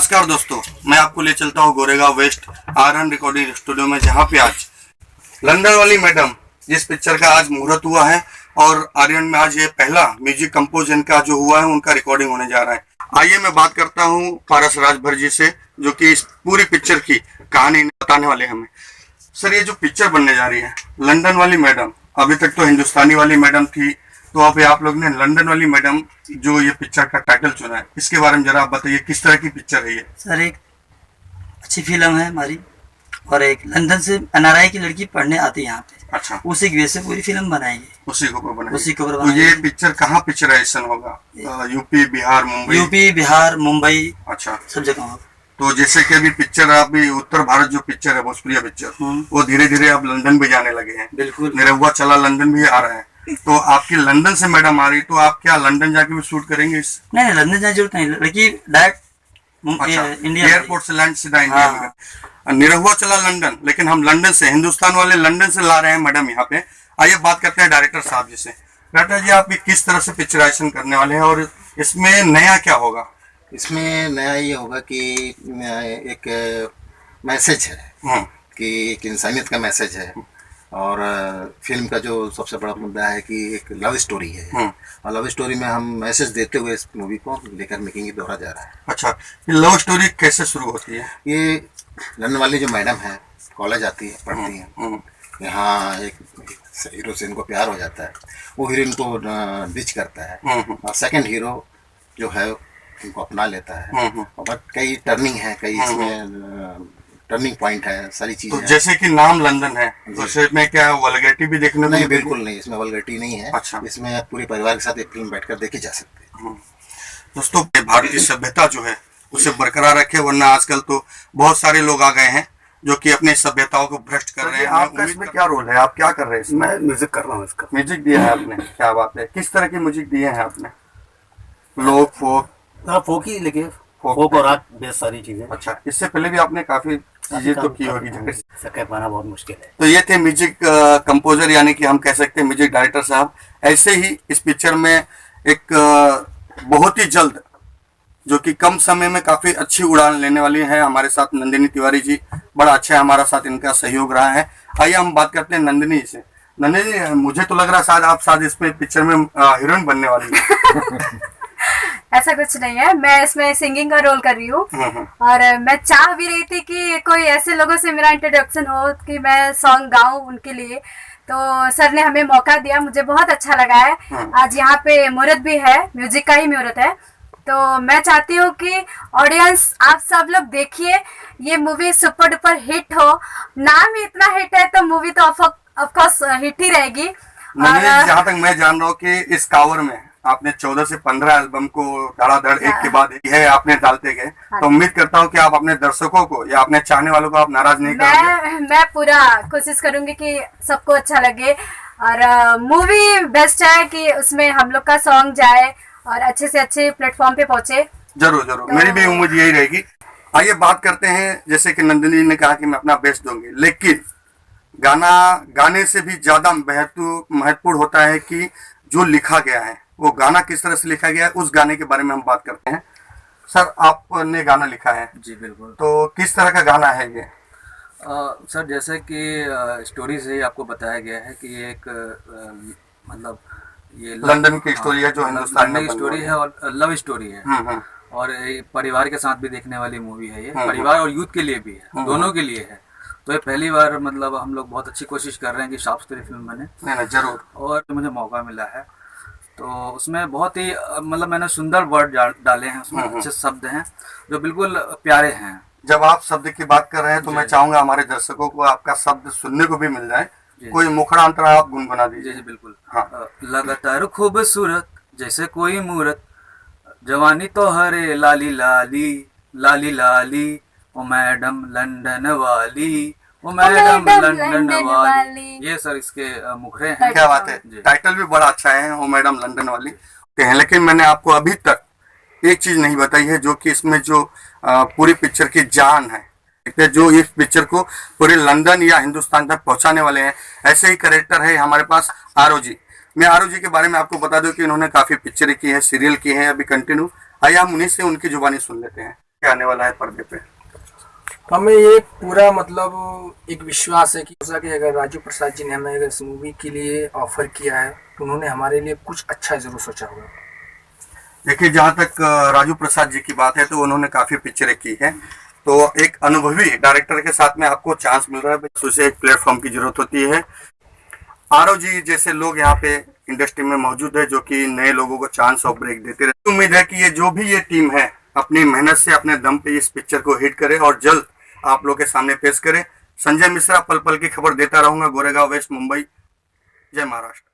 नमस्कार दोस्तों, मैं आपको ले चलता हूँ Goregaon west RN recording studio में, जहाँ पे आज लंदन वाली मैडम जिस पिक्चर का आज मुहूर्त हुआ है और आर्यन में आज ये पहला म्यूजिक कंपोजन का जो हुआ है उनका रिकॉर्डिंग होने जा रहा है। आइए मैं बात करता हूँ पारस राजभर जी से, जो कि इस पूरी पिक्चर की कहानी बताने वाले हमें। सर, ये जो पिक्चर बनने जा रही है लंदन वाली मैडम, अभी तक तो हिंदुस्तानी वाली मैडम थी, तो अभी आप लोग ने लंदन वाली मैडम जो ये पिक्चर का टाइटल चुना है, इसके बारे में जरा आप बताइए, किस तरह की पिक्चर है ये? सर, एक अच्छी फिल्म है हमारी, और एक लंदन से एनआरआई की लड़की पढ़ने आती है यहाँ पे। अच्छा, उसी की वजह से पूरी फिल्म बनाएगी, उसी को बनाएगी। उसी को तो ये पिक्चर कहाँ पिक्चराइजेशन होगा? यूपी, बिहार, मुंबई? यूपी, बिहार, मुंबई, अच्छा, सब जगह होगा। तो जैसे कि अभी पिक्चर, अभी उत्तर भारत जो पिक्चर है भोजपुरी पिक्चर, वो धीरे धीरे अब लंदन भी जाने लगे हैं। बिल्कुल, निरहुआ चला लंदन भी आ रहा है। तो आपकी लंदन से मैडम आ रही, तो आप क्या लंदन जाके भी शूट करेंगे इस? नहीं, लंदन जाने जरूरत नहीं, लड़की डायरेक्ट इंडिया एयरपोर्ट से लैंड सीधा इंडिया में। निरहुआ चला लंदन, लेकिन हम लंदन से, हिंदुस्तान वाले लंदन से ला रहे हैं मैडम यहाँ पे। आइए बात करते हैं डायरेक्टर साहब जी से। डायरेक्टर जी, आप किस तरह से पिक्चराइजेशन करने वाले हैं और इसमें नया क्या होगा? इसमें नया ये होगा कि एक मैसेज है कि एक इंसानियत का मैसेज है, और फिल्म का जो सबसे बड़ा मुद्दा है कि एक लव स्टोरी है, और लव स्टोरी में हम मैसेज देते हुए इस मूवी को लेकर मेकिंग दोहरा जा रहा है। अच्छा, ये लव स्टोरी कैसे शुरू होती है? ये लंदन वाली जो मैडम है, कॉलेज आती है, पढ़ती है, यहाँ एक हीरो से इनको प्यार हो जाता है, वो हीरोइन को डिच करता है, और सेकंड हीरो जो है उनको अपना लेता है, और कई टर्निंग है, कई इसमें टर्निंग पॉइंट है, सारी चीजें। तो जैसे कि नाम लंदन है, तो इसमें क्या वल्गैरिटी भी देखने को? नहीं, बिल्कुल नहीं, इसमें वल्गैरिटी नहीं है। अच्छा, इसमें पूरे परिवार के साथ एक फिल्म बैठकर देखी जा सकती है। दोस्तों, भारतीय सभ्यता जो है उसे बरकरार रखे, वरना आजकल तो बहुत सारे लोग आ गए हैं जो कि अपने सभ्यताओं को भ्रष्ट कर रहे हैं। आपका इसमें क्या रोल है? आप क्या कर रहे हैं? मैं म्यूजिक कर रहा हूँ। इसका म्यूजिक दिया है आपने? क्या बात है! किस तरह की म्यूजिक दिए हैं आपने? लोक, फोक? हाँ, फोक ही, लेकिन फोक और रॉक बेस सारी चीजें। अच्छा, इससे पहले भी आपने काफी चीजें तो की होगी, कह पाना बहुत मुश्किल है। तो ये थे म्यूजिक कंपोजर, यानी कि हम कह सकते हैं म्यूजिक डायरेक्टर साहब। ऐसे ही इस पिक्चर में एक बहुत ही जल्द, जो कि कम समय में काफी अच्छी उड़ान लेने वाली है, हमारे साथ नंदिनी तिवारी जी, बड़ा अच्छा हमारा साथ इनका सहयोग रहा है। आइए हम बात करते हैं नंदिनी से। नंदिनी, मुझे तो लग रहा है शायद आप इसमें पिक्चर में हीरोइन बनने वाली है। ऐसा कुछ नहीं है, मैं इसमें सिंगिंग का रोल कर रही हूँ, और मैं चाह भी रही थी कि कोई ऐसे लोगों से मेरा इंट्रोडक्शन हो कि मैं सॉन्ग गाऊं उनके लिए। तो सर ने हमें मौका दिया, मुझे बहुत अच्छा लगा है। आज यहाँ पे मुहूर्त भी है, म्यूजिक का ही मुहूर्त है, तो मैं चाहती हूँ कि ऑडियंस आप सब लोग देखिए, ये मूवी सुपर डुपर हिट हो। नाम ही इतना हिट है तो मूवी तो ऑफकोर्स हिट ही रहेगी। जहाँ तक मैं जान रहा हूँ कि इस कावर में आपने 14 से 15 एल्बम को धड़ाधड़ एक के बाद एक है आपने डालते गए, तो उम्मीद करता हूँ कि आप अपने दर्शकों को या अपने चाहने वालों को आप नाराज नहीं करोगे। मैं पूरा कोशिश करूंगी कि सबको अच्छा लगे, और मूवी बेस्ट है कि उसमें हम लोग का सॉन्ग जाए और अच्छे से अच्छे प्लेटफॉर्म पे पहुंचे। जरूर जरूर, मेरी भी उम्मीद यही रहेगी। आइए बात करते हैं, जैसे कि नंदिनी ने कहा कि मैं अपना बेस्ट दूंगी, लेकिन गाने से भी ज्यादा महत्वपूर्ण होता है कि जो लिखा गया है, वो गाना किस तरह से लिखा गया है, उस गाने के बारे में हम बात करते हैं। सर, आपने गाना लिखा है? जी बिल्कुल। तो किस तरह का गाना है ये? सर, जैसे कि स्टोरी से ही आपको बताया गया है कि ये एक मतलब ये लंदन की स्टोरी है, जो हिंदुस्तान में स्टोरी है और लव स्टोरी है, और परिवार के साथ भी देखने वाली मूवी है। ये परिवार और यूथ के लिए भी है, दोनों के लिए है। तो ये पहली बार मतलब हम लोग बहुत अच्छी कोशिश कर रहे हैं कि साफ सुथरी फिल्म बने। जरूर। और मुझे मौका मिला है, तो उसमें बहुत ही मतलब मैंने सुंदर वर्ड डाले हैं, उसमें अच्छे शब्द हैं जो बिल्कुल प्यारे हैं। जब आप शब्द की बात कर रहे हैं तो मैं चाहूंगा हमारे दर्शकों को आपका शब्द सुनने को भी मिल जाए। कोई मुखड़ांतरा आप गुनगुना दीजिए। जी बिल्कुल। हाँ। लगातार खूबसूरत जैसे कोई मूरत, जवानी तो हरे लाली लाली लाली लाली, ओ मैडम लंदन वाली, ओ मैडम लंदन वाली। ये सर इसके मुखड़े हैं। क्या बात है, टाइटल भी बड़ा अच्छा है, ओ मैडम लंदन वाली। लेकिन मैंने आपको अभी तक एक चीज नहीं बताई है, जो कि इसमें जो पूरी पिक्चर की जान है, जो इस पिक्चर को पूरे लंदन या हिंदुस्तान तक पहुंचाने वाले हैं। ऐसे ही कैरेक्टर है हमारे पास आरओ जी। मैं आरओ जी के बारे में आपको बता दूं कि इन्होंने काफी पिक्चरें की है, सीरियल की है, अभी कंटिन्यू। आइए हम उन्हीं से उनकी जुबानी सुन लेते हैं। क्या आने वाला है पर्दे पे? हमें ये पूरा मतलब एक विश्वास है कि जैसा कि अगर राजू प्रसाद जी ने हमें अगर इस मूवी के लिए ऑफर किया है तो उन्होंने हमारे लिए कुछ अच्छा जरूर सोचा होगा। देखिए, जहाँ तक राजू प्रसाद जी की बात है तो उन्होंने काफी पिक्चरें की हैं, तो एक अनुभवी डायरेक्टर के साथ में आपको चांस मिल रहा है, तो उसे एक प्लेटफॉर्म की जरूरत होती है। आरव जी जैसे लोग यहाँ पे इंडस्ट्री में मौजूद है जो कि नए लोगों को चांस और ब्रेक देते रहते। उम्मीद है कि ये जो भी ये टीम है अपनी मेहनत से अपने दम पे इस पिक्चर को हिट करे और जल्द आप लोग के सामने पेश करे। संजय मिश्रा, पल पल की खबर देता रहूंगा, गोरेगांव वेस्ट, मुंबई। जय महाराष्ट्र।